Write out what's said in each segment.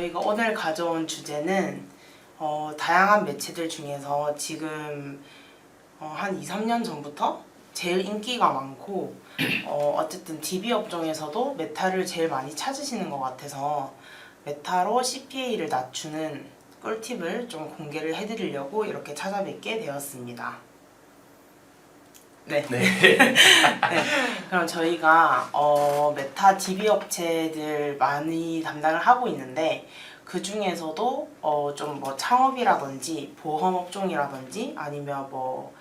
저희가 오늘 가져온 주제는 다양한 매체들 중에서 지금 한 2, 3년 전부터 제일 인기가 많고 어쨌든 DB 업종에서도 메타를 제일 많이 찾으시는 것 같아서 메타로 CPA를 낮추는 꿀팁을 좀 공개를 해드리려고 이렇게 찾아뵙게 되었습니다. 네. 네. 그럼 저희가 메타 DB 업체들 많이 담당을 하고 있는데 그 중에서도 좀 뭐 창업이라든지 보험 업종이라든지 아니면 뭐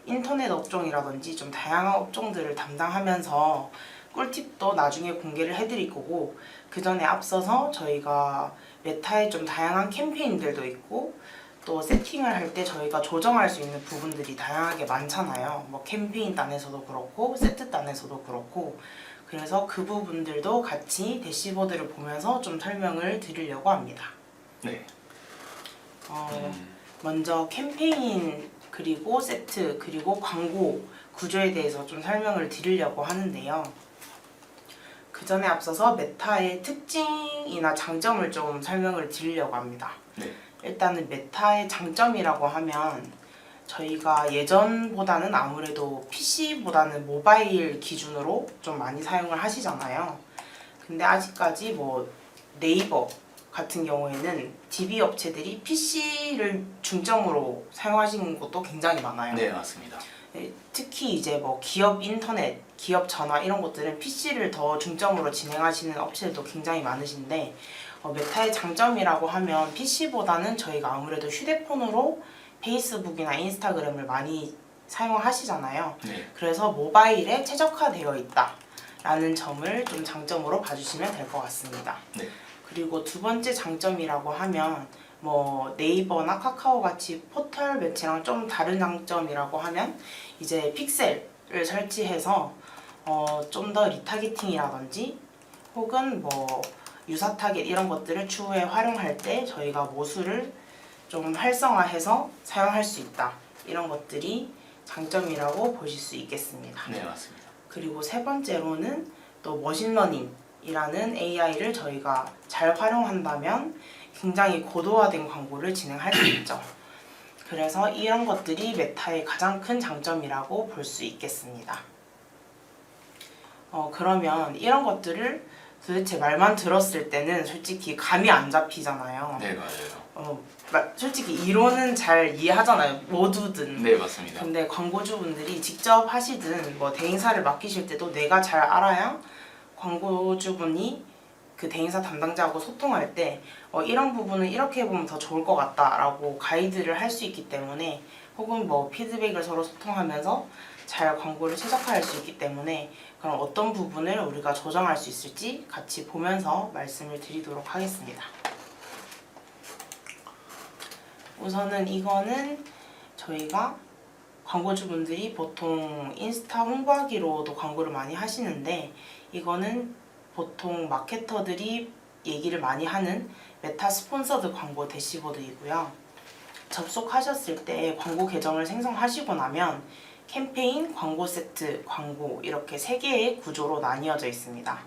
인터넷 업종이라든지 좀 다양한 업종들을 담당하면서 꿀팁도 나중에 공개를 해드릴 거고, 그 전에 앞서서 저희가 메타에 좀 다양한 캠페인들도 있고 또 세팅을 할 때 저희가 조정할 수 있는 부분들이 다양하게 많잖아요. 뭐 캠페인 단에서도 그렇고 세트 단에서도 그렇고, 그래서 그 부분들도 같이 대시보드를 보면서 좀 설명을 드리려고 합니다. 네. 먼저 캠페인 그리고 세트 그리고 광고 구조에 대해서 좀 설명을 드리려고 하는데요. 그 전에 앞서서 메타의 특징이나 장점을 좀 설명을 드리려고 합니다. 네. 일단은 메타의 장점이라고 하면 저희가 예전보다는 아무래도 PC보다는 모바일 기준으로 좀 많이 사용을 하시잖아요. 근데 아직까지 뭐 네이버 같은 경우에는 DB 업체들이 PC를 중점으로 사용하시는 곳도 굉장히 많아요. 네, 맞습니다. 특히 이제 뭐 기업 인터넷, 기업 전화 이런 것들은 PC를 더 중점으로 진행하시는 업체들도 굉장히 많으신데, 메타의 장점이라고 하면 PC보다는 저희가 아무래도 휴대폰으로 페이스북이나 인스타그램을 많이 사용하시잖아요. 네. 그래서 모바일에 최적화되어 있다라는 점을 좀 장점으로 봐주시면 될 것 같습니다. 네. 그리고 두 번째 장점이라고 하면 뭐 네이버나 카카오 같이 포털 매체랑 좀 다른 장점이라고 하면 이제 픽셀을 설치해서 좀 더 리타게팅이라든지 혹은 뭐 유사 타겟 이런 것들을 추후에 활용할 때 저희가 모수를 좀 활성화해서 사용할 수 있다, 이런 것들이 장점이라고 보실 수 있겠습니다. 네, 맞습니다. 그리고 세 번째로는 또 머신러닝이라는 AI를 저희가 잘 활용한다면 굉장히 고도화된 광고를 진행할 수 있죠. 그래서 이런 것들이 메타의 가장 큰 장점이라고 볼 수 있겠습니다. 그러면 이런 것들을 도대체 말만 들었을 때는 솔직히 감이 안 잡히잖아요. 네, 맞아요. 솔직히 이론은 잘 이해하잖아요, 모두든. 네, 맞습니다. 근데 광고주분들이 직접 하시든 뭐 대행사를 맡기실 때도 내가 잘 알아야 광고주분이 그 대행사 담당자하고 소통할 때 이런 부분은 이렇게 해보면 더 좋을 것 같다라고 가이드를 할 수 있기 때문에, 혹은 뭐 피드백을 서로 소통하면서 잘 광고를 최적화할 수 있기 때문에, 그럼 어떤 부분을 우리가 조정할 수 있을지 같이 보면서 말씀을 드리도록 하겠습니다. 우선은 이거는 저희가 광고주분들이 보통 인스타 홍보하기로도 광고를 많이 하시는데, 이거는 보통 마케터들이 얘기를 많이 하는 메타 스폰서드 광고 대시보드이고요. 접속하셨을 때 광고 계정을 생성하시고 나면 캠페인, 광고 세트, 광고 이렇게 세 개의 구조로 나뉘어져 있습니다.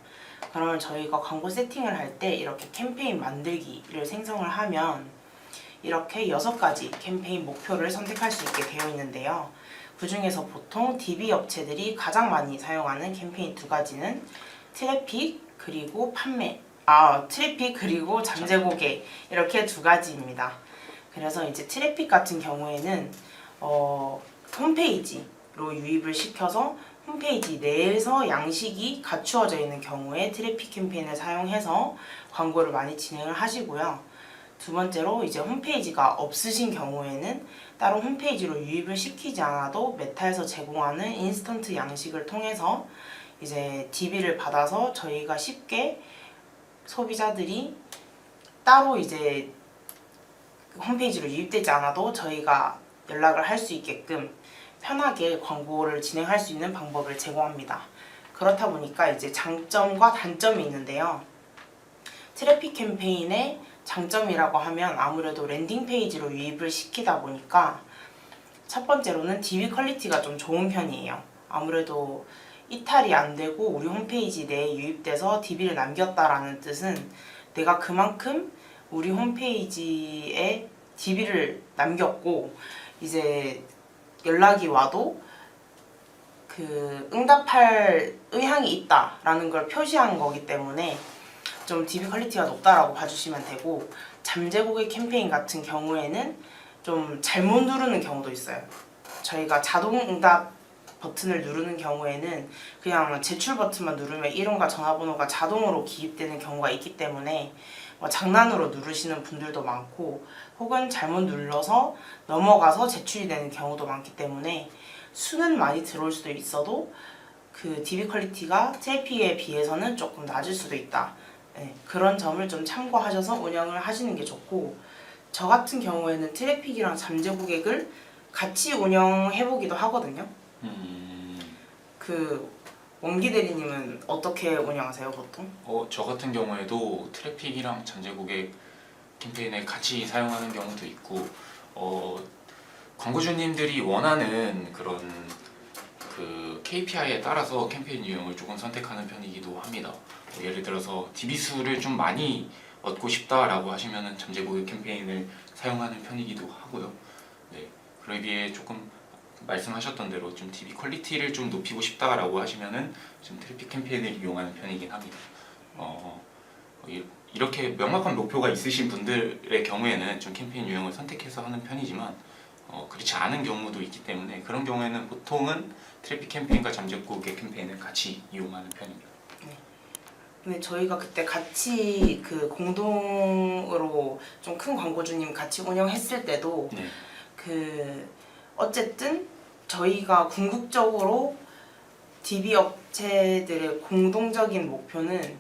그러면 저희가 광고 세팅을 할 때 이렇게 캠페인 만들기를 생성을 하면 이렇게 6가지 캠페인 목표를 선택할 수 있게 되어 있는데요. 그 중에서 보통 DB 업체들이 가장 많이 사용하는 캠페인 2가지는 트래픽 그리고 트래픽 그리고 잠재 고객, 이렇게 2가지입니다. 그래서 이제 트래픽 같은 경우에는 홈페이지로 유입을 시켜서 홈페이지 내에서 양식이 갖추어져 있는 경우에 트래픽 캠페인을 사용해서 광고를 많이 진행을 하시고요. 두 번째로 이제 홈페이지가 없으신 경우에는 따로 홈페이지로 유입을 시키지 않아도 메타에서 제공하는 인스턴트 양식을 통해서 이제 DB를 받아서 저희가 쉽게 소비자들이 따로 이제 홈페이지로 유입되지 않아도 저희가 연락을 할 수 있게끔 편하게 광고를 진행할 수 있는 방법을 제공합니다. 그렇다 보니까 이제 장점과 단점이 있는데요. 트래픽 캠페인의 장점이라고 하면 아무래도 랜딩 페이지로 유입을 시키다 보니까 첫 번째로는 DB 퀄리티가 좀 좋은 편이에요. 아무래도 이탈이 안 되고 우리 홈페이지 내에 유입돼서 DB를 남겼다라는 뜻은 내가 그만큼 우리 홈페이지에 DB를 남겼고 이제 연락이 와도 그 응답할 의향이 있다라는 걸 표시한 거기 때문에 좀 DB 퀄리티가 높다라고 봐주시면 되고, 잠재 고객 캠페인 같은 경우에는 좀 잘못 누르는 경우도 있어요. 저희가 자동 응답 버튼을 누르는 경우에는 그냥 제출 버튼만 누르면 이름과 전화번호가 자동으로 기입되는 경우가 있기 때문에 장난으로 누르시는 분들도 많고, 혹은 잘못 눌러서 넘어가서 제출이 되는 경우도 많기 때문에 수는 많이 들어올 수도 있어도 그 DB 퀄리티가 트래픽에 비해서는 조금 낮을 수도 있다. 네, 그런 점을 좀 참고하셔서 운영을 하시는 게 좋고, 저 같은 경우에는 트래픽이랑 잠재 고객을 같이 운영해보기도 하거든요. 그 원기 대리님은 어떻게 운영하세요 보통? 저 같은 경우에도 트래픽이랑 잠재 고객 캠페인을 같이 사용하는 경우도 있고, 광고주님들이 원하는 그런 그 KPI에 따라서 캠페인 유형을 조금 선택하는 편이기도 합니다. 예를 들어서 DB 수를 좀 많이 얻고 싶다라고 하시면은 잠재 고객 캠페인을 사용하는 편이기도 하고요. 네, 그러기에 조금 말씀하셨던 대로 좀 DB 퀄리티를 좀 높이고 싶다라고 하시면은 좀 트래픽 캠페인을 이용하는 편이긴 합니다. 이렇게 명확한 목표가 있으신 분들의 경우에는 좀 캠페인 유형을 선택해서 하는 편이지만, 그렇지 않은 경우도 있기 때문에 그런 경우에는 보통은 트래픽 캠페인과 잠재 고객 캠페인을 같이 이용하는 편입니다. 네. 근데 저희가 그때 같이 그 공동으로 좀 큰 광고주님 같이 운영했을 때도 네. 그 어쨌든 저희가 궁극적으로 DB 업체들의 공동적인 목표는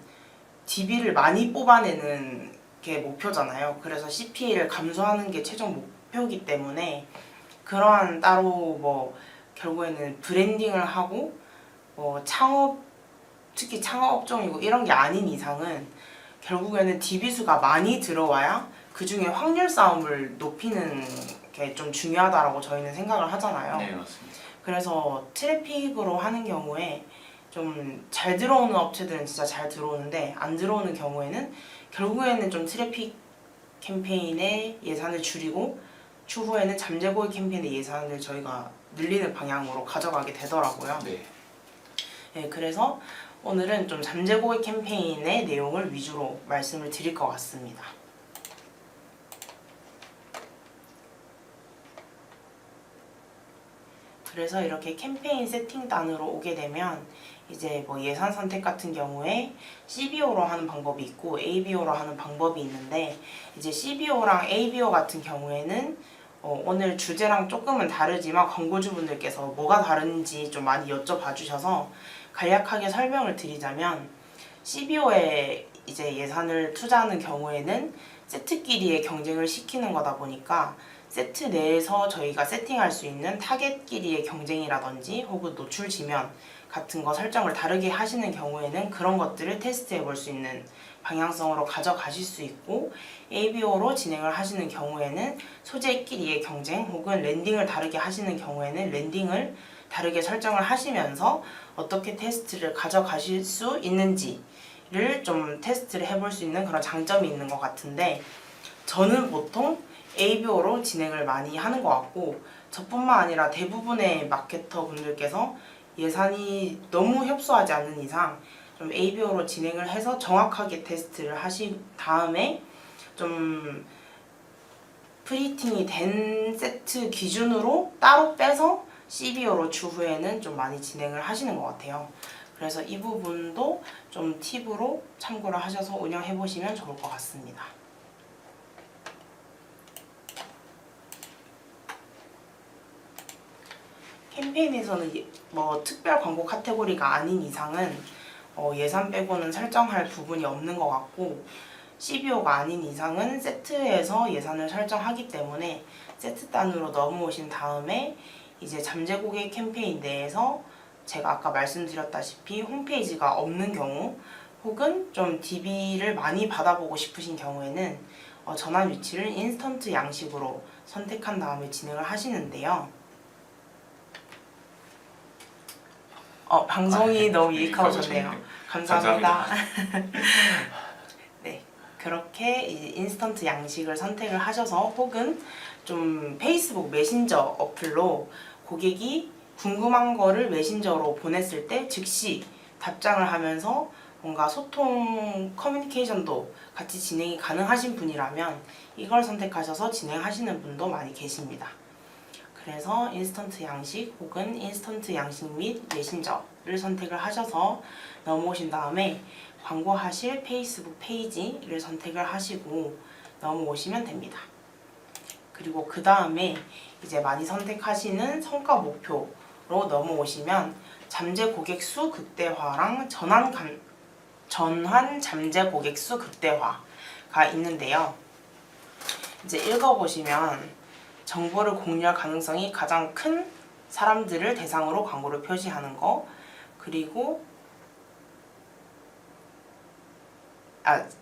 DB를 많이 뽑아내는 게 목표잖아요. 그래서 CPA를 감소하는 게 최종 목표이기 때문에 그러한 따로 뭐 결국에는 브랜딩을 하고 뭐 창업, 특히 창업 업종이고 이런 게 아닌 이상은 결국에는 DB 수가 많이 들어와야 그 중에 확률 싸움을 높이는 게 좀 중요하다라고 저희는 생각을 하잖아요. 네, 맞습니다. 그래서 트래픽으로 하는 경우에 좀 잘 들어오는 업체들은 진짜 잘 들어오는데 안 들어오는 경우에는 결국에는 좀 트래픽 캠페인의 예산을 줄이고 추후에는 잠재 고객 캠페인의 예산을 저희가 늘리는 방향으로 가져가게 되더라고요. 네. 네, 그래서 오늘은 좀 잠재 고객 캠페인의 내용을 위주로 말씀을 드릴 것 같습니다. 그래서 이렇게 캠페인 세팅단으로 오게 되면 이제 뭐 예산 선택 같은 경우에 CBO로 하는 방법이 있고 ABO로 하는 방법이 있는데, 이제 CBO랑 ABO 같은 경우에는 오늘 주제랑 조금은 다르지만 광고주분들께서 뭐가 다른지 좀 많이 여쭤봐 주셔서 간략하게 설명을 드리자면, CBO에 이제 예산을 투자하는 경우에는 세트끼리의 경쟁을 시키는 거다 보니까 세트 내에서 저희가 세팅할 수 있는 타겟끼리의 경쟁이라든지 혹은 노출 지면 같은 거 설정을 다르게 하시는 경우에는 그런 것들을 테스트해 볼 수 있는 방향성으로 가져가실 수 있고, ABO로 진행을 하시는 경우에는 소재끼리의 경쟁 혹은 랜딩을 다르게 하시는 경우에는 랜딩을 다르게 설정을 하시면서 어떻게 테스트를 가져가실 수 있는지를 좀 테스트를 해볼 수 있는 그런 장점이 있는 것 같은데, 저는 보통 ABO로 진행을 많이 하는 것 같고, 저뿐만 아니라 대부분의 마케터 분들께서 예산이 너무 협소하지 않는 이상 좀 ABO로 진행을 해서 정확하게 테스트를 하신 다음에 좀 프리팅이 된 세트 기준으로 따로 빼서 CBO로 추후에는 좀 많이 진행을 하시는 것 같아요. 그래서 이 부분도 좀 팁으로 참고를 하셔서 운영해 보시면 좋을 것 같습니다. 캠페인에서는 뭐 특별 광고 카테고리가 아닌 이상은 예산 빼고는 설정할 부분이 없는 것 같고, CBO가 아닌 이상은 세트에서 예산을 설정하기 때문에 세트 단으로 넘어오신 다음에 이제 잠재 고객 캠페인 내에서 제가 아까 말씀드렸다시피 홈페이지가 없는 경우 혹은 좀 DB를 많이 받아보고 싶으신 경우에는 전환 위치를 인스턴트 양식으로 선택한 다음에 진행을 하시는데요. 방송이 너무 유익하고 좋네요. 감사합니다. 네, 그렇게 이제 인스턴트 양식을 선택을 하셔서 혹은 좀 페이스북 메신저 어플로 고객이 궁금한 거를 메신저로 보냈을 때 즉시 답장을 하면서 뭔가 소통 커뮤니케이션도 같이 진행이 가능하신 분이라면 이걸 선택하셔서 진행하시는 분도 많이 계십니다. 그래서 인스턴트 양식 혹은 인스턴트 양식 및 메신저를 선택을 하셔서 넘어오신 다음에 광고하실 페이스북 페이지를 선택을 하시고 넘어오시면 됩니다. 그리고 그 다음에 이제 많이 선택하시는 성과 목표로 넘어오시면 잠재 고객 수 극대화랑 전환 잠재 고객 수 극대화가 있는데요. 이제 읽어보시면 정보를 공유할 가능성이 가장 큰 사람들을 대상으로 광고를 표시하는 거, 그리고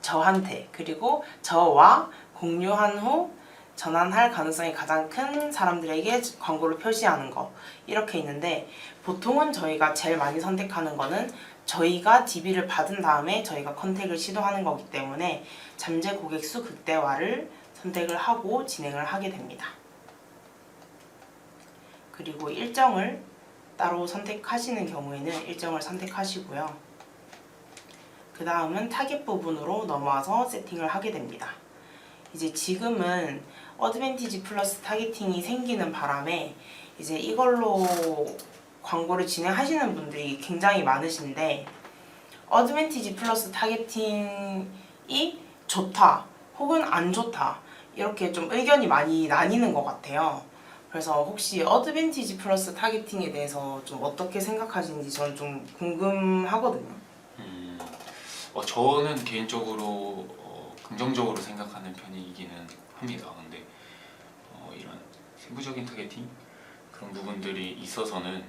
저한테, 그리고 저와 공유한 후 전환할 가능성이 가장 큰 사람들에게 광고를 표시하는 거, 이렇게 있는데 보통은 저희가 제일 많이 선택하는 거는 저희가 DB를 받은 다음에 저희가 컨택을 시도하는 거기 때문에 잠재 고객 수 극대화를 선택을 하고 진행을 하게 됩니다. 그리고 일정을 따로 선택하시는 경우에는 일정을 선택하시고요. 그 다음은 타겟 부분으로 넘어와서 세팅을 하게 됩니다. 이제 지금은 어드밴티지 플러스 타겟팅이 생기는 바람에 이제 이걸로 광고를 진행하시는 분들이 굉장히 많으신데 어드밴티지 플러스 타겟팅이 좋다 혹은 안 좋다 이렇게 좀 의견이 많이 나뉘는 것 같아요. 그래서 혹시 어드밴티지 플러스 타겟팅에 대해서 좀 어떻게 생각하시는지 저는 좀 궁금하거든요. 저는 개인적으로 긍정적으로 생각하는 편이기는 합니다. 근데 이런 세부적인 타겟팅 그런 부분들이 있어서는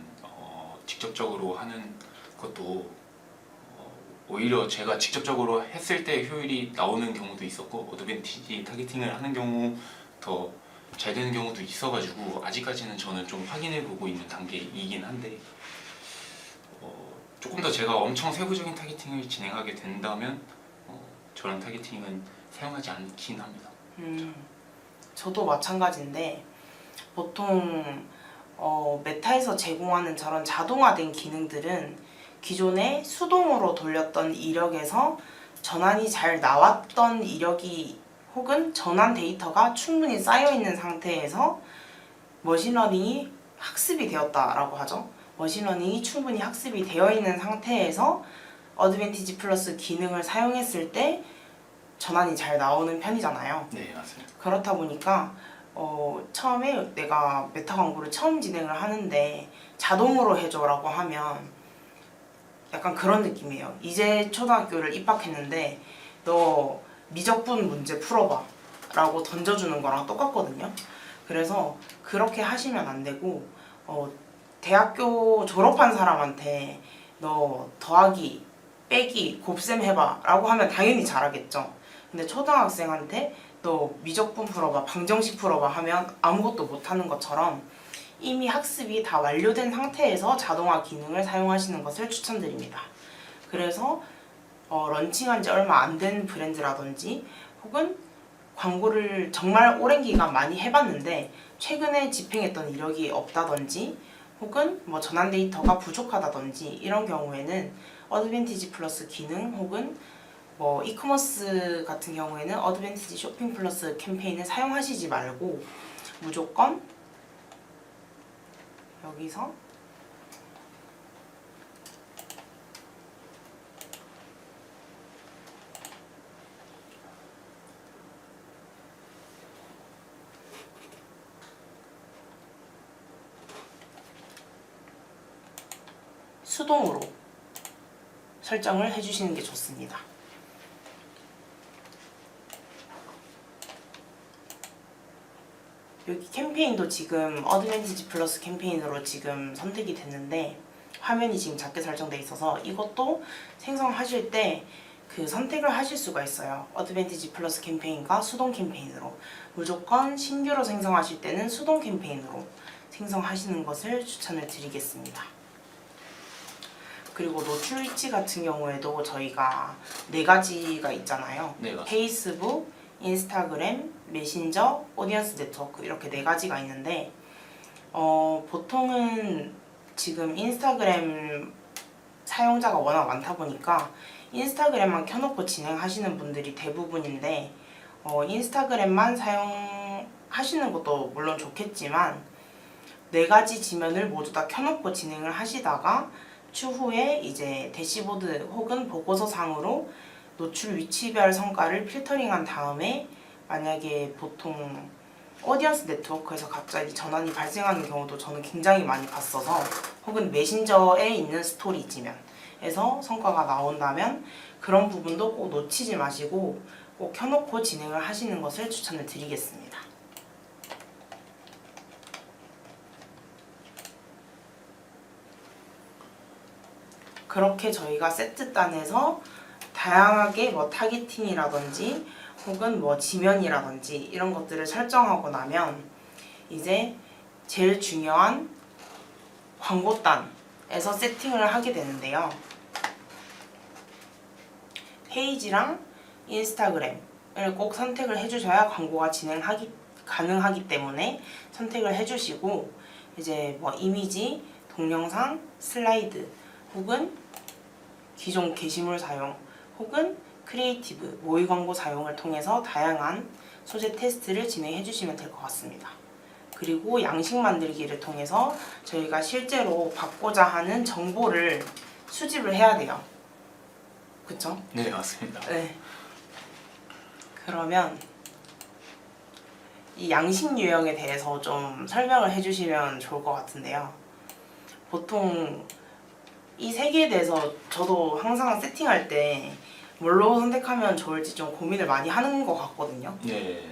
직접적으로 하는 것도 오히려 제가 직접적으로 했을 때 효율이 나오는 경우도 있었고 어드밴티지 타겟팅을 하는 경우 더 잘 되는 경우도 있어가지고 아직까지는 저는 좀 확인해보고 있는 단계이긴 한데 조금 더 제가 엄청 세부적인 타겟팅을 진행하게 된다면 저런 타겟팅은 사용하지 않긴 합니다. 저도 마찬가지인데 보통 메타에서 제공하는 저런 자동화된 기능들은 기존에 수동으로 돌렸던 이력에서 전환이 잘 나왔던 이력이 혹은 전환 데이터가 충분히 쌓여있는 상태에서 머신러닝이 학습이 되었다라고 하죠. 머신러닝이 충분히 학습이 되어 있는 상태에서 어드밴티지 플러스 기능을 사용했을 때 전환이 잘 나오는 편이잖아요. 네, 맞습니다. 그렇다 보니까 처음에 내가 메타 광고를 처음 진행을 하는데 자동으로 해줘라고 하면 약간 그런 느낌이에요. 이제 초등학교를 입학했는데 너 미적분 문제 풀어봐 라고 던져주는 거랑 똑같거든요. 그래서 그렇게 하시면 안 되고 대학교 졸업한 사람한테 너 더하기, 빼기, 곱셈 해봐 라고 하면 당연히 잘하겠죠. 근데 초등학생한테 너 미적분 풀어봐, 방정식 풀어봐 하면 아무것도 못하는 것처럼 이미 학습이 다 완료된 상태에서 자동화 기능을 사용하시는 것을 추천드립니다. 그래서 런칭한 지 얼마 안 된 브랜드라든지 혹은 광고를 정말 오랜 기간 많이 해봤는데 최근에 집행했던 이력이 없다든지 혹은 뭐 전환 데이터가 부족하다든지 이런 경우에는 어드밴티지 플러스 기능 혹은 뭐 이커머스 같은 경우에는 어드밴티지 쇼핑 플러스 캠페인을 사용하시지 말고 무조건 여기서 수동으로 설정을 해주시는 게 좋습니다. 여기 캠페인도 지금 어드밴티지 플러스 캠페인으로 지금 선택이 됐는데 화면이 지금 작게 설정돼 있어서 이것도 생성하실 때 그 선택을 하실 수가 있어요. 어드밴티지 플러스 캠페인과 수동 캠페인으로. 무조건 신규로 생성하실 때는 수동 캠페인으로 생성하시는 것을 추천을 드리겠습니다. 그리고 노출 위치 같은 경우에도 저희가 4가지가 있잖아요. 네, 맞습니다. 페이스북, 인스타그램, 메신저, 오디언스 네트워크 이렇게 4가지가 있는데 보통은 지금 인스타그램 사용자가 워낙 많다 보니까 인스타그램만 켜놓고 진행하시는 분들이 대부분인데 인스타그램만 사용하시는 것도 물론 좋겠지만 4가지 지면을 모두 다 켜놓고 진행을 하시다가 추후에 이제 대시보드 혹은 보고서상으로 노출 위치별 성과를 필터링한 다음에 만약에 보통 오디언스 네트워크에서 갑자기 전환이 발생하는 경우도 저는 굉장히 많이 봤어서 혹은 메신저에 있는 스토리 지면에서 성과가 나온다면 그런 부분도 꼭 놓치지 마시고 꼭 켜놓고 진행을 하시는 것을 추천을 드리겠습니다. 그렇게 저희가 세트단에서 다양하게 뭐 타겟팅이라든지 혹은 뭐 지면이라든지 이런 것들을 설정하고 나면 이제 제일 중요한 광고단에서 세팅을 하게 되는데요. 페이지랑 인스타그램을 꼭 선택을 해주셔야 광고가 가능하기 때문에 선택을 해주시고 이제 뭐 이미지, 동영상, 슬라이드 혹은 기존 게시물 사용 혹은 크리에이티브, 모의 광고 사용을 통해서 다양한 소재 테스트를 진행해 주시면 될 것 같습니다. 그리고 양식 만들기를 통해서 저희가 실제로 받고자 하는 정보를 수집을 해야 돼요. 그쵸? 네, 맞습니다. 네. 그러면 이 양식 유형에 대해서 좀 설명을 해주시면 좋을 것 같은데요. 보통 이 3개에 대해서 저도 항상 세팅할 때 뭘로 선택하면 좋을지 좀 고민을 많이 하는 것 같거든요. 네.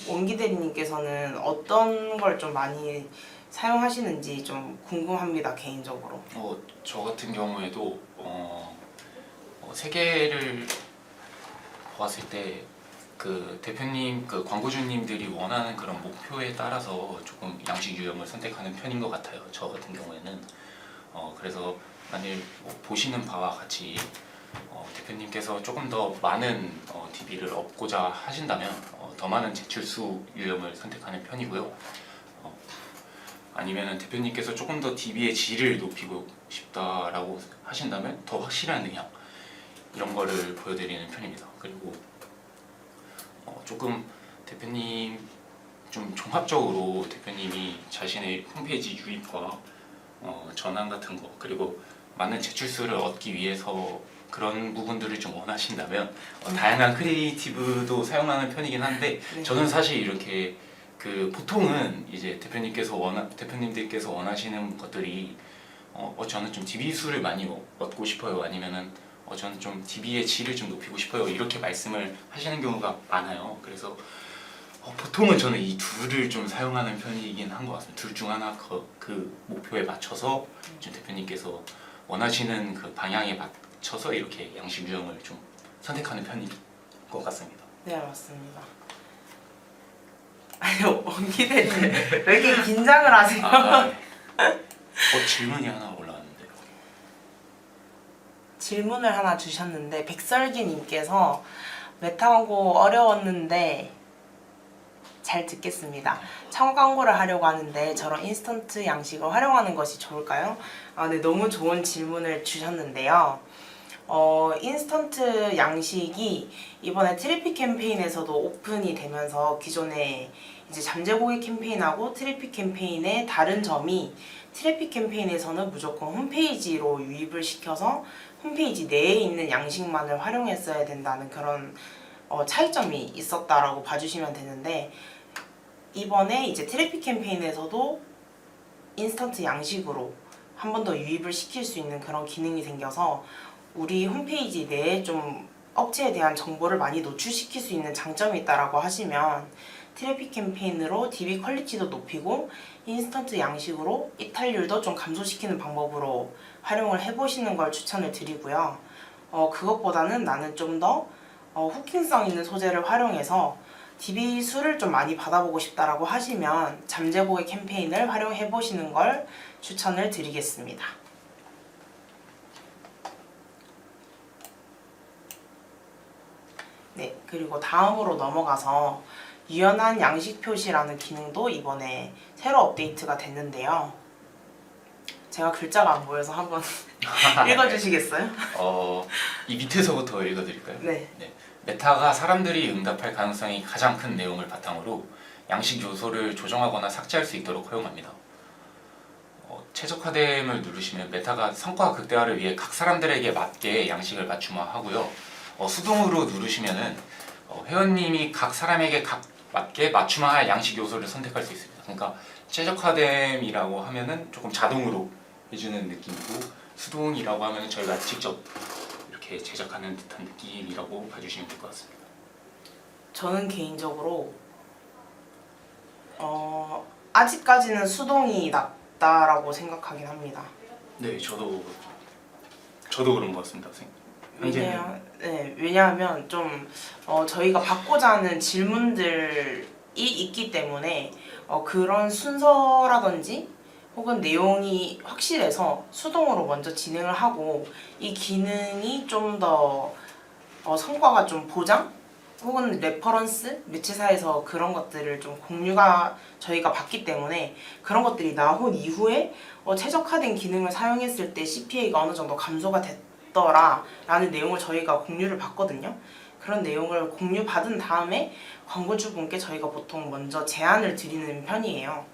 원기 대리님께서는 어떤 걸 좀 많이 사용하시는지 좀 궁금합니다, 개인적으로. 저 같은 경우에도 세 개를 보았을 때 그 대표님, 그 광고주님들이 원하는 그런 목표에 따라서 조금 양식 유형을 선택하는 편인 것 같아요. 저 같은 경우에는 그래서 만일 보시는 바와 같이 대표님께서 조금 더 많은 DB를 얻고자 하신다면 더 많은 제출수 유형을 선택하는 편이고요. 아니면 대표님께서 조금 더 DB의 질을 높이고 싶다라고 하신다면 더 확실한 능력 이런 거를 보여드리는 편입니다. 그리고 조금 대표님 좀 종합적으로 대표님이 자신의 홈페이지 유입과 전환 같은 거 그리고 많은 제출수를 얻기 위해서 그런 부분들을 좀 원하신다면 다양한 크리에이티브도 사용하는 편이긴 한데 네. 저는 사실 이렇게 그 보통은 이제 대표님들께서 원하시는 것들이 저는 좀 DB 수를 많이 얻고 싶어요. 아니면은 저는 좀 DB의 질을 좀 높이고 싶어요. 이렇게 말씀을 하시는 경우가 많아요. 그래서 보통은 저는 이 둘을 좀 사용하는 편이긴 한 것 같습니다. 둘 중 하나 그 목표에 맞춰서 지금 대표님께서 원하시는 그 방향에 맞춰서 이렇게 양식 유형을 좀 선택하는 편인 것 같습니다. 네, 맞습니다. 아니요, 원기 대리님 왜 이렇게 긴장을 하세요? 질문이 하나 올라왔는데요. 질문을 하나 주셨는데 백설기님께서 메타 광고 어려웠는데 잘 듣겠습니다. 창업 광고를 하려고 하는데 저런 인스턴트 양식을 활용하는 것이 좋을까요? 네, 너무 좋은 질문을 주셨는데요. 인스턴트 양식이 이번에 트래픽 캠페인에서도 오픈이 되면서 기존에 이제 잠재 고객 캠페인하고 트래픽 캠페인의 다른 점이 트래픽 캠페인에서는 무조건 홈페이지로 유입을 시켜서 홈페이지 내에 있는 양식만을 활용했어야 된다는 그런 차이점이 있었다라고 봐주시면 되는데 이번에 이제 트래픽 캠페인에서도 인스턴트 양식으로 한 번 더 유입을 시킬 수 있는 그런 기능이 생겨서 우리 홈페이지 내에 좀 업체에 대한 정보를 많이 노출시킬 수 있는 장점이 있다라고 하시면 트래픽 캠페인으로 DB 퀄리티도 높이고 인스턴트 양식으로 이탈률도 좀 감소시키는 방법으로 활용을 해보시는 걸 추천을 드리고요. 그것보다는 나는 좀 더 후킹성 있는 소재를 활용해서 DB 수를 좀 많이 받아보고 싶다라고 하시면 잠재 고객 캠페인을 활용해 보시는 걸 추천을 드리겠습니다. 네, 그리고 다음으로 넘어가서 유연한 양식 표시라는 기능도 이번에 새로 업데이트가 됐는데요. 제가 글자가 안 보여서 한번 읽어주시겠어요? 이 밑에서부터 읽어드릴까요? 네. 메타가 사람들이 응답할 가능성이 가장 큰 내용을 바탕으로 양식 요소를 조정하거나 삭제할 수 있도록 허용합니다. 최적화됨을 누르시면 메타가 성과 극대화를 위해 각 사람들에게 맞게 양식을 맞춤화하고요. 수동으로 누르시면은 회원님이 각 사람에게 맞게 맞춤화할 양식 요소를 선택할 수 있습니다. 그러니까 최적화됨이라고 하면은 조금 자동으로 해주는 느낌이고, 수동이라고 하면은 저희가 직접 이렇게 제작하는 듯한 느낌이라고 봐주시면 될 것 같습니다. 저는 개인적으로 아직까지는 수동이 낫다라고 생각하긴 합니다. 네, 저도 그런 것 같습니다. 왜냐하면 좀 저희가 받고자 하는 질문들이 있기 때문에 그런 순서라든지 혹은 내용이 확실해서 수동으로 먼저 진행을 하고, 이 기능이 좀 더 성과가 좀 보장? 혹은 레퍼런스? 매체사에서 그런 것들을 좀 공유가 저희가 받기 때문에 그런 것들이 나온 이후에 최적화된 기능을 사용했을 때 CPA가 어느 정도 감소가 됐더라 라는 내용을 저희가 공유를 받거든요. 그런 내용을 공유받은 다음에 광고주분께 저희가 보통 먼저 제안을 드리는 편이에요.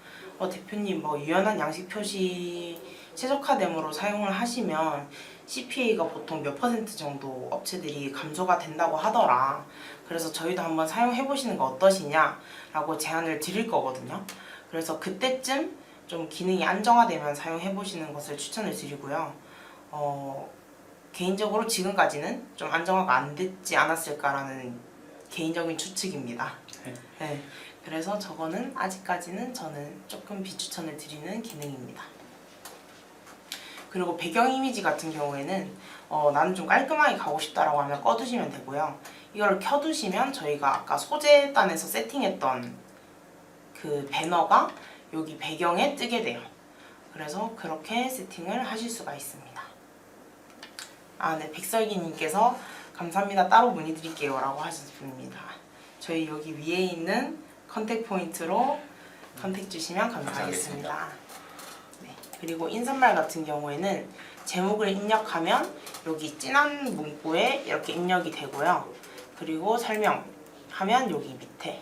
대표님 유연한 양식 표시 최적화됨으로 사용을 하시면 CPA가 보통 몇 % 정도 업체들이 감소가 된다고 하더라. 그래서 저희도 한번 사용해 보시는 거 어떠시냐라고 제안을 드릴 거거든요. 그래서 그때쯤 좀 기능이 안정화되면 사용해 보시는 것을 추천을 드리고요. 개인적으로 지금까지는 좀 안정화가 안 됐지 않았을까라는 개인적인 추측입니다. 네. 그래서 저거는 아직까지는 저는 조금 비추천을 드리는 기능입니다. 그리고 배경 이미지 같은 경우에는 나는 좀 깔끔하게 가고 싶다라고 하면 꺼두시면 되고요. 이걸 켜두시면 저희가 아까 소재단에서 세팅했던 그 배너가 여기 배경에 뜨게 돼요. 그래서 그렇게 세팅을 하실 수가 있습니다. 네, 백설기님께서 감사합니다. 따로 문의드릴게요 라고 하셨습니다. 저희 여기 위에 있는 컨택 포인트로 컨택 주시면 감사하겠습니다. 네, 그리고 인사말 같은 경우에는 제목을 입력하면 여기 진한 문구에 이렇게 입력이 되고요. 그리고 설명하면 여기 밑에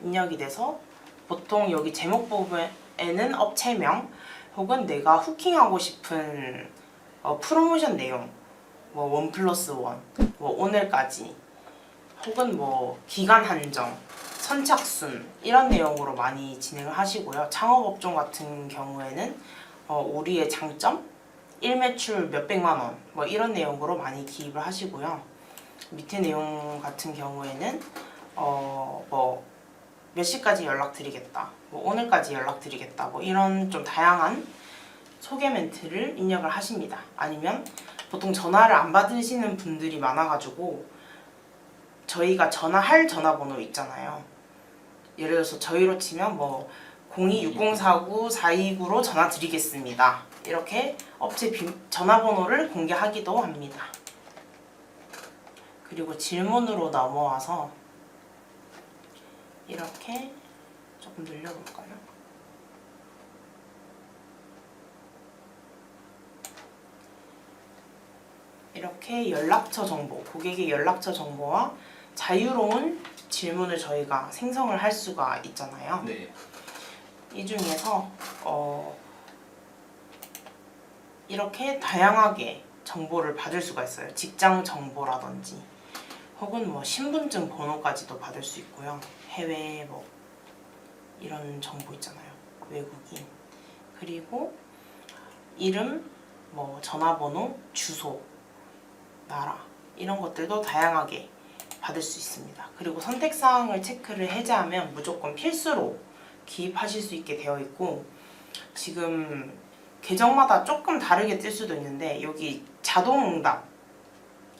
입력이 돼서 보통 여기 제목 부분에는 업체명 혹은 내가 후킹하고 싶은 프로모션 내용, 1+1, 오늘까지, 혹은 기간 한정, 선착순 이런 내용으로 많이 진행을 하시고요. 창업업종 같은 경우에는 우리의 장점, 1매출 몇백만 원 이런 내용으로 많이 기입을 하시고요. 밑에 내용 같은 경우에는 몇 시까지 연락드리겠다, 오늘까지 연락드리겠다 이런 좀 다양한 소개 멘트를 입력을 하십니다. 아니면 보통 전화를 안 받으시는 분들이 많아가지고 저희가 전화할 전화번호 있잖아요. 예를 들어서 저희로 치면 026049-429로 전화 드리겠습니다. 이렇게 업체 전화번호를 공개하기도 합니다. 그리고 질문으로 넘어와서 이렇게 조금 늘려볼까요? 이렇게 연락처 정보, 고객의 연락처 정보와 자유로운 질문을 저희가 생성을 할 수가 있잖아요. 네. 이 중에서 이렇게 다양하게 정보를 받을 수가 있어요. 직장 정보라든지 혹은 신분증 번호까지도 받을 수 있고요. 해외 이런 정보 있잖아요. 외국인. 그리고 이름, 전화번호, 주소, 나라 이런 것들도 다양하게 받을 수 있습니다. 그리고 선택사항을 체크를 해제하면 무조건 필수로 기입하실 수 있게 되어 있고, 지금 계정마다 조금 다르게 뜰 수도 있는데 여기 자동응답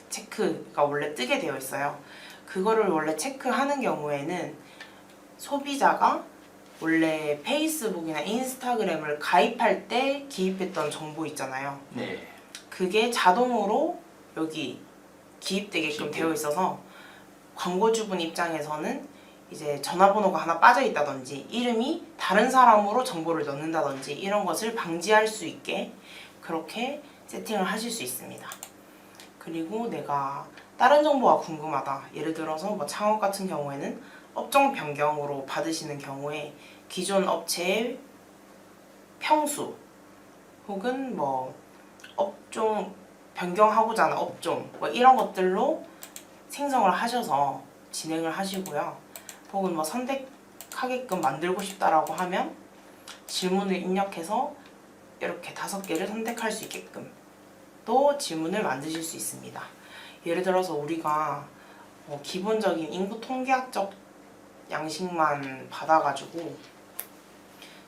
체크가 원래 뜨게 되어 있어요. 그거를 원래 체크하는 경우에는 소비자가 원래 페이스북이나 인스타그램을 가입할 때 기입했던 정보 있잖아요. 네. 그게 자동으로 여기 기입되게끔 되어 있어서 광고주분 입장에서는 이제 전화번호가 하나 빠져 있다든지 이름이 다른 사람으로 정보를 넣는다든지 이런 것을 방지할 수 있게 그렇게 세팅을 하실 수 있습니다. 그리고 내가 다른 정보가 궁금하다. 예를 들어서 뭐 창업 같은 경우에는 업종 변경으로 받으시는 경우에 기존 업체의 평수 혹은 뭐 업종 변경하고자 하는 업종 뭐 이런 것들로 생성을 하셔서 진행을 하시고요. 혹은 뭐 선택하게끔 만들고 싶다라고 하면 질문을 입력해서 이렇게 5개를 선택할 수 있게끔 또 질문을 만드실 수 있습니다. 예를 들어서 우리가 기본적인 인구 통계학적 양식만 받아가지고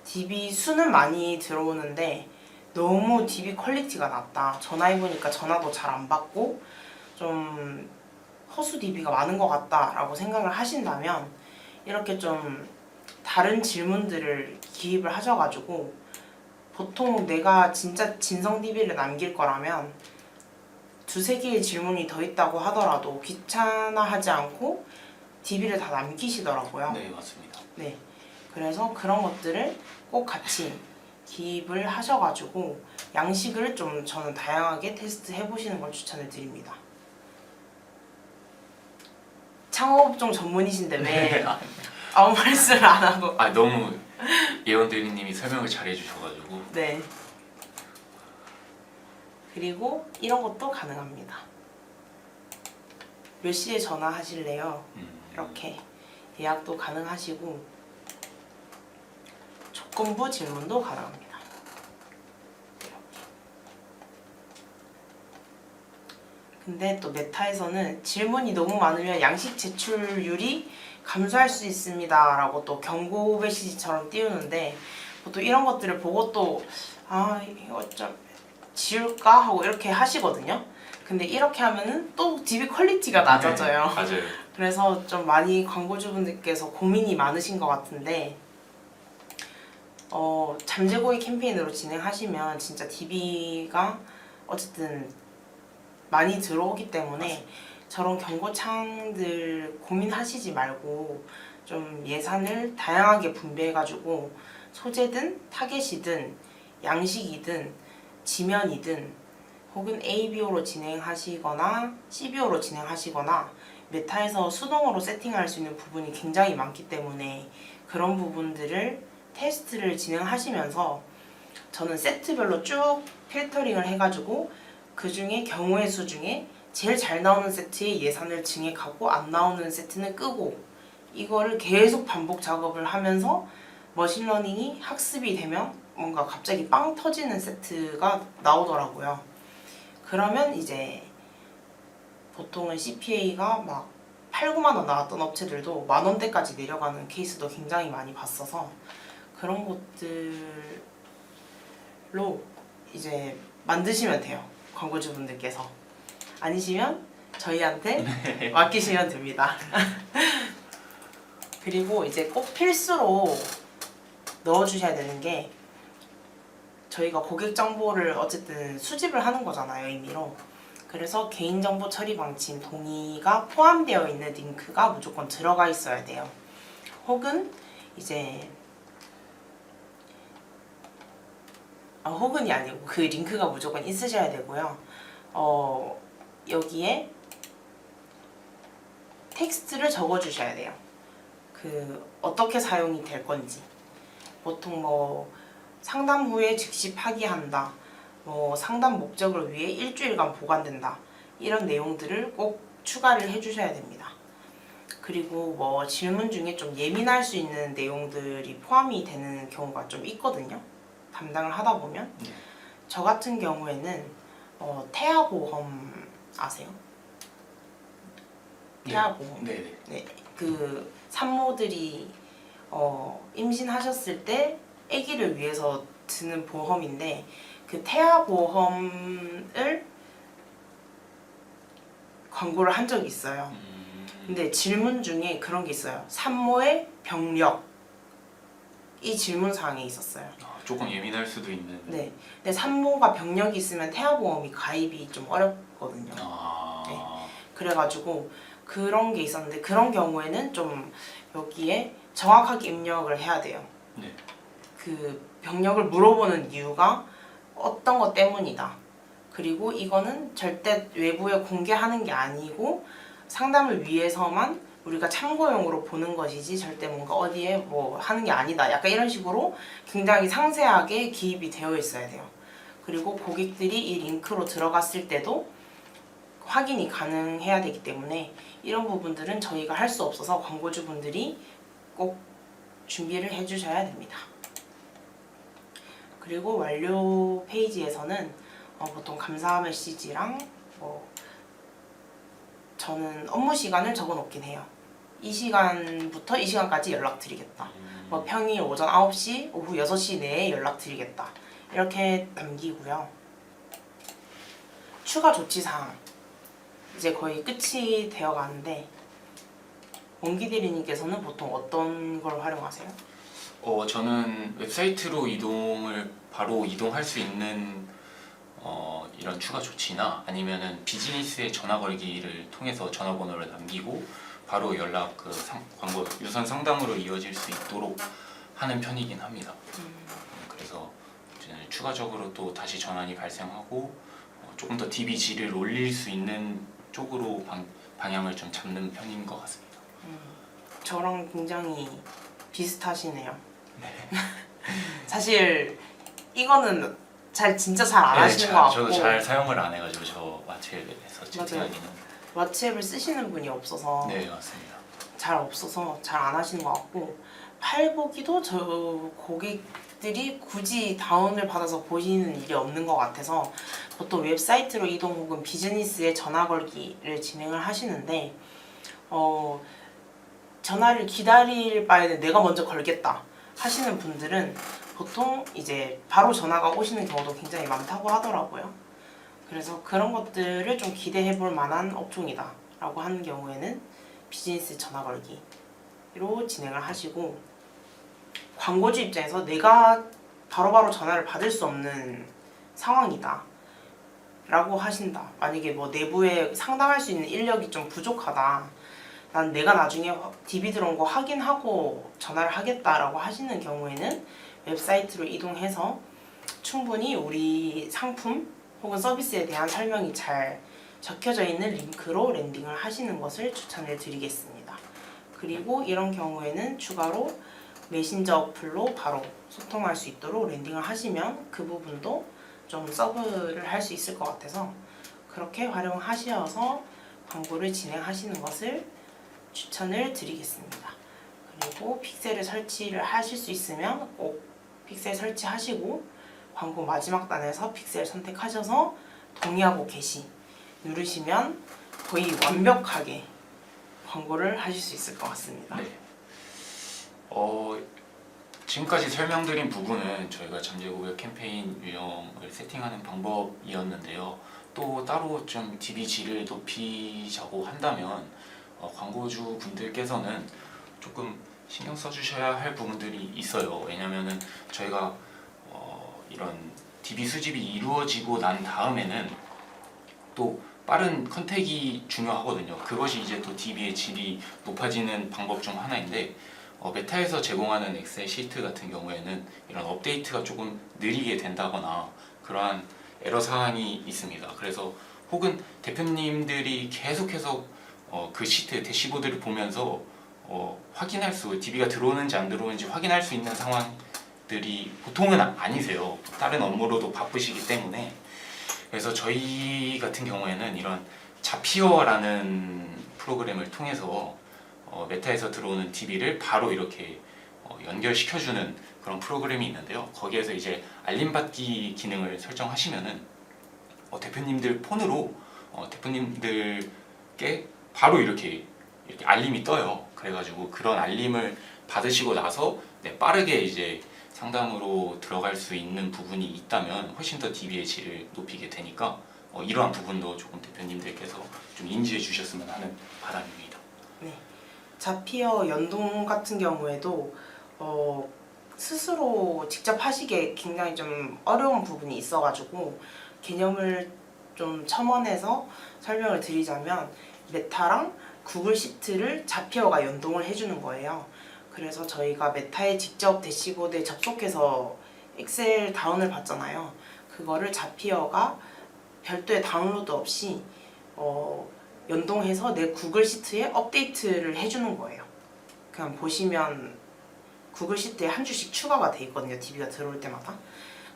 DB 수는 많이 들어오는데 너무 DB 퀄리티가 낮다. 전화해보니까 전화도 잘 안 받고 좀 허수 DB가 많은 것 같다라고 생각을 하신다면 이렇게 좀 다른 질문들을 기입을 하셔가지고 보통 내가 진짜 진성 DB를 남길 거라면 2-3개의 질문이 더 있다고 하더라도 귀찮아하지 않고 DB를 다 남기시더라고요. 네, 맞습니다. 네, 그래서 그런 것들을 꼭 같이 기입을 하셔가지고 양식을 좀 저는 다양하게 테스트 해보시는 걸 추천을 드립니다. 창업업종 전문이신데 왜 아무 말씀을 안 하고 너무 예원 대리님이 설명을 잘 해주셔가지고. 네. 그리고 이런 것도 가능합니다. 몇 시에 전화하실래요? 이렇게 예약도 가능하시고 조건부 질문도 가능합니다. 근데 또 메타에서는 질문이 너무 많으면 양식 제출률이 감소할 수 있습니다 라고 또 경고 메시지처럼 띄우는데 보통 이런 것들을 보고 또 이거 좀 지울까 하고 이렇게 하시거든요. 근데 이렇게 하면은 또 DB 퀄리티가 낮아져요. 네, 맞아요. 그래서 좀 많이 광고주분들께서 고민이 많으신 것 같은데 잠재고의 캠페인으로 진행하시면 진짜 DB가 어쨌든 많이 들어오기 때문에 맞습니다. 저런 경고창들 고민하시지 말고 좀 예산을 다양하게 분배해가지고 소재든 타겟이든 양식이든 지면이든 혹은 ABO로 진행하시거나 CBO로 진행하시거나 메타에서 수동으로 세팅할 수 있는 부분이 굉장히 많기 때문에 그런 부분들을 테스트를 진행하시면서 저는 세트별로 쭉 필터링을 해가지고 그 중에 경우의 수 중에 제일 잘 나오는 세트에 예산을 증액하고 안 나오는 세트는 끄고 이거를 계속 반복 작업을 하면서 머신러닝이 학습이 되면 뭔가 갑자기 빵 터지는 세트가 나오더라고요. 그러면 이제 보통은 CPA가 막 8, 9만 원 나왔던 업체들도 만 원대까지 내려가는 케이스도 굉장히 많이 봤어서 그런 것들로 이제 만드시면 돼요. 광고주분들께서. 아니시면 저희한테 맡기시면 됩니다. 그리고 이제 꼭 필수로 넣어주셔야 되는 게 저희가 고객 정보를 어쨌든 수집을 하는 거잖아요, 임의로. 그래서 개인정보 처리 방침 동의가 포함되어 있는 링크가 무조건 들어가 있어야 돼요. 혹은 이제 혹은이 아니고 그 링크가 무조건 있으셔야 되고요. 여기에 텍스트를 적어주셔야 돼요. 그 어떻게 사용이 될 건지. 보통 뭐 상담 후에 즉시 파기한다. 뭐 상담 목적을 위해 일주일간 보관된다. 이런 내용들을 꼭 추가를 해주셔야 됩니다. 그리고 뭐 질문 중에 좀 예민할 수 있는 내용들이 포함이 되는 경우가 좀 있거든요. 담당을 하다 보면. 저 같은 경우에는 태아보험 아세요? 태아보험. 네. 그 산모들이 임신하셨을 때 아기를 위해서 드는 보험인데 그 태아보험을 광고를 한 적이 있어요. 근데 질문 중에 그런 게 있어요. 산모의 병력. 이 질문 사항에 있었어요. 조금 예민할 수도 있는. 네. 근데 산모가 병력이 있으면 태아보험이 가입이 좀 어렵거든요. 네. 그래가지고 그런 게 있었는데 그런 경우에는 좀 여기에 정확하게 입력을 해야 돼요. 네. 그 병력을 물어보는 이유가 어떤 것 때문이다. 그리고 이거는 절대 외부에 공개하는 게 아니고 상담을 위해서만 우리가 참고용으로 보는 것이지 절대 뭔가 어디에 뭐 하는 게 아니다. 약간 이런 식으로 굉장히 상세하게 기입이 되어 있어야 돼요. 그리고 고객들이 이 링크로 들어갔을 때도 확인이 가능해야 되기 때문에 이런 부분들은 저희가 할 수 없어서 광고주분들이 꼭 준비를 해주셔야 됩니다. 그리고 완료 페이지에서는 보통 감사 메시지랑 뭐 저는 업무 시간을 적어 놓긴 해요. 이 시간부터 이 시간까지 연락드리겠다. 뭐 평일 오전 9시, 오후 6시 내에 연락드리겠다. 이렇게 남기고요. 추가 조치사항 이제 거의 끝이 되어 가는데 원기 대리님께서는 보통 어떤 걸 활용하세요? 저는 웹사이트로 바로 이동할 수 있는 이런 추가 조치나 아니면은 비즈니스의 전화 걸기를 통해서 전화번호를 남기고 바로 광고 유선 상담으로 이어질 수 있도록 하는 편이긴 합니다. 그래서 저는 추가적으로 또 다시 전환이 발생하고 조금 더 DB질을 올릴 수 있는 쪽으로 방향을 좀 잡는 편인 것 같습니다. 저랑 굉장히 비슷하시네요. 네. 사실 이거는 진짜 잘 안 하시는 것 같고 저도 잘 사용을 안 해가지고 저 왓츠앱에서 채팅하기는. 왓츠앱을 쓰시는 분이 없어서 네, 맞습니다. 잘 안 하시는 것 같고 팔보기도 저 고객들이 굳이 다운을 받아서 보시는 일이 없는 것 같아서 보통 웹사이트로 이동 혹은 비즈니스에 전화 걸기를 진행을 하시는데 전화를 기다릴 바에는 내가 먼저 걸겠다 하시는 분들은 보통 이제 바로 전화가 오시는 경우도 굉장히 많다고 하더라고요. 그래서 그런 것들을 좀 기대해 볼 만한 업종이다 라고 하는 경우에는 비즈니스 전화 걸기로 진행을 하시고, 광고주 입장에서 내가 바로바로 전화를 받을 수 없는 상황이다 라고 하신다. 만약에 뭐 내부에 상담할 수 있는 인력이 좀 부족하다, 난 내가 나중에 DB 들어온 거 확인하고 전화를 하겠다라고 하시는 경우에는 웹사이트로 이동해서 충분히 우리 상품 혹은 서비스에 대한 설명이 잘 적혀져 있는 링크로 랜딩을 하시는 것을 추천을 드리겠습니다. 그리고 이런 경우에는 추가로 메신저 어플로 바로 소통할 수 있도록 랜딩을 하시면 그 부분도 좀 서브를 할 수 있을 것 같아서 그렇게 활용하셔서 광고를 진행하시는 것을 추천을 드리겠습니다. 그리고 픽셀을 설치를 하실 수 있으면 꼭 픽셀 설치하시고 광고 마지막 단에서 픽셀 선택하셔서 동의하고 게시 누르시면 거의 완벽하게 광고를 하실 수 있을 것 같습니다. 네. 지금까지 설명드린 부분은 저희가 잠재고객 캠페인 유형을 세팅하는 방법이었는데요. 또 따로 좀 DB질을 높이자고 한다면 광고주 분들께서는 조금 신경 써주셔야 할 부분들이 있어요. 왜냐면은 저희가 이런 DB 수집이 이루어지고 난 다음에는 또 빠른 컨택이 중요하거든요. 그것이 이제 또 DB의 질이 높아지는 방법 중 하나인데 메타에서 제공하는 엑셀 시트 같은 경우에는 이런 업데이트가 조금 느리게 된다거나 그러한 에러 사항이 있습니다. 그래서 혹은 대표님들이 계속해서 그 시트 대시보드를 보면서 DB가 들어오는지 안 들어오는지 확인할 수 있는 상황들이 보통은 아니세요. 다른 업무로도 바쁘시기 때문에. 그래서 저희 같은 경우에는 이런 자피어라는 프로그램을 통해서 메타에서 들어오는 DB를 바로 이렇게 연결시켜주는 그런 프로그램이 있는데요. 거기에서 이제 알림받기 기능을 설정하시면은 대표님들 폰으로 대표님들께 바로 이렇게 알림이 떠요. 그래가지고 그런 알림을 받으시고 나서 빠르게 이제 상담으로 들어갈 수 있는 부분이 있다면 훨씬 더 DB의 질을 높이게 되니까 이러한 부분도 조금 대표님들께서 좀 인지해 주셨으면 하는 바람입니다. 네. 자피어 연동 같은 경우에도 스스로 직접 하시기에 굉장히 좀 어려운 부분이 있어가지고 개념을 좀 첨언해서 설명을 드리자면 메타랑 구글 시트를 자피어가 연동을 해주는 거예요. 그래서 저희가 메타에 직접 대시보드에 접속해서 엑셀 다운을 받잖아요. 그거를 자피어가 별도의 다운로드 없이 연동해서 내 구글 시트에 업데이트를 해주는 거예요. 그냥 보시면 구글 시트에 한 주씩 추가가 돼 있거든요. DB가 들어올 때마다.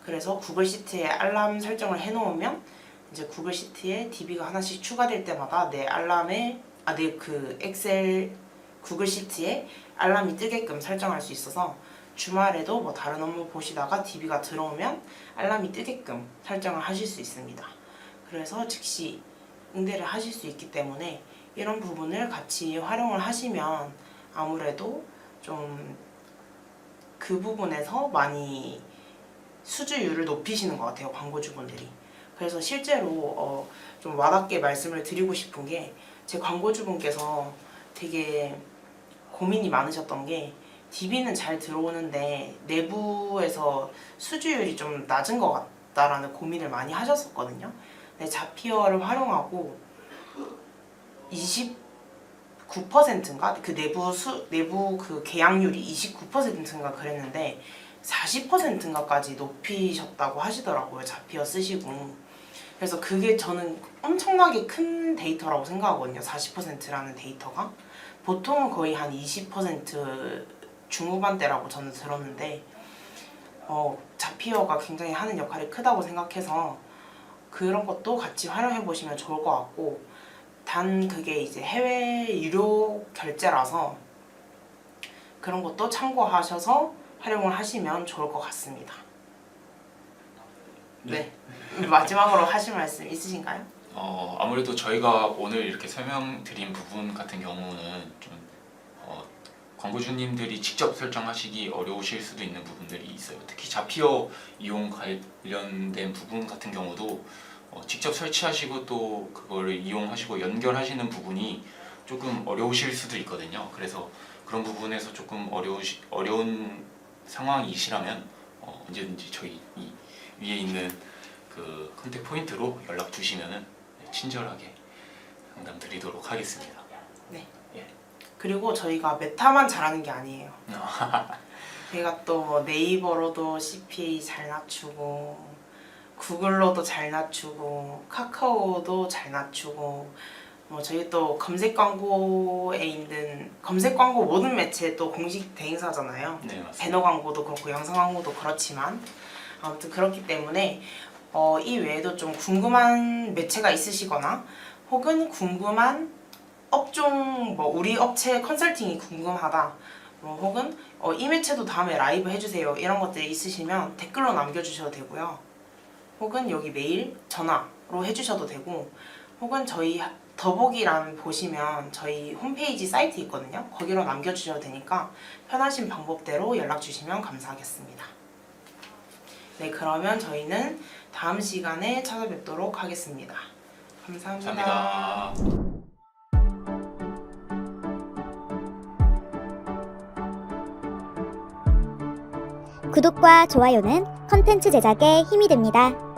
그래서 구글 시트에 알람 설정을 해놓으면 이제 구글 시트에 DB가 하나씩 추가될 때마다 내 알람에 내 그 엑셀 구글 시트에 알람이 뜨게끔 설정할 수 있어서 주말에도 뭐 다른 업무 보시다가 DB가 들어오면 알람이 뜨게끔 설정을 하실 수 있습니다. 그래서 즉시 응대를 하실 수 있기 때문에 이런 부분을 같이 활용을 하시면 아무래도 좀 그 부분에서 많이 수주율을 높이시는 것 같아요, 광고주분들이. 그래서 실제로 좀 와닿게 말씀을 드리고 싶은 게, 제 광고주분께서 되게 고민이 많으셨던 게, DB는 잘 들어오는데 내부에서 수주율이 좀 낮은 것 같다라는 고민을 많이 하셨었거든요. 근데 자피어를 활용하고 29%인가? 그 내부 그 계약률이 29%인가 그랬는데 40%인가까지 높이셨다고 하시더라고요. 자피어 쓰시고. 그래서 그게 저는 엄청나게 큰 데이터라고 생각하거든요. 40%라는 데이터가. 보통은 거의 한 20% 중후반대라고 저는 들었는데 자피어가 굉장히 하는 역할이 크다고 생각해서 그런 것도 같이 활용해 보시면 좋을 것 같고, 단 그게 이제 해외 유료 결제라서 그런 것도 참고하셔서 활용을 하시면 좋을 것 같습니다. 네. 마지막으로 하실 말씀 있으신가요? 아무래도 저희가 오늘 이렇게 설명드린 부분 같은 경우는 좀 광고주님들이 직접 설정하시기 어려우실 수도 있는 부분들이 있어요. 특히 자피어 이용 관련된 부분 같은 경우도 직접 설치하시고 또 그거를 이용하시고 연결하시는 부분이 조금 어려우실 수도 있거든요. 그래서 그런 부분에서 조금 어려운 상황이시라면 언제든지 저희 이 위에 있는 그 컨택 포인트로 연락 주시면은 친절하게 상담 드리도록 하겠습니다. 네. 예. 그리고 저희가 메타만 잘하는 게 아니에요. 저희가 또 뭐 네이버로도 CPA 잘 낮추고, 구글로도 잘 낮추고, 카카오도 잘 낮추고, 뭐 저희 또 검색 광고에 있는 검색 광고 모든 매체 또 공식 대행사잖아요. 네, 맞습니다. 배너 광고도 그렇고 영상 광고도 그렇지만 아무튼 그렇기 때문에 이 외에도 좀 궁금한 매체가 있으시거나 혹은 궁금한 업종, 뭐 우리 업체 컨설팅이 궁금하다, 혹은 이 매체도 다음에 라이브 해주세요, 이런 것들이 있으시면 댓글로 남겨주셔도 되고요. 혹은 여기 메일, 전화로 해주셔도 되고, 혹은 저희 더보기란 보시면 저희 홈페이지 사이트 있거든요. 거기로 남겨주셔도 되니까 편하신 방법대로 연락 주시면 감사하겠습니다. 네, 그러면 저희는 다음 시간에 찾아뵙도록 하겠습니다. 감사합니다. 감사합니다. 구독과 좋아요는 컨텐츠 제작에 힘이 됩니다.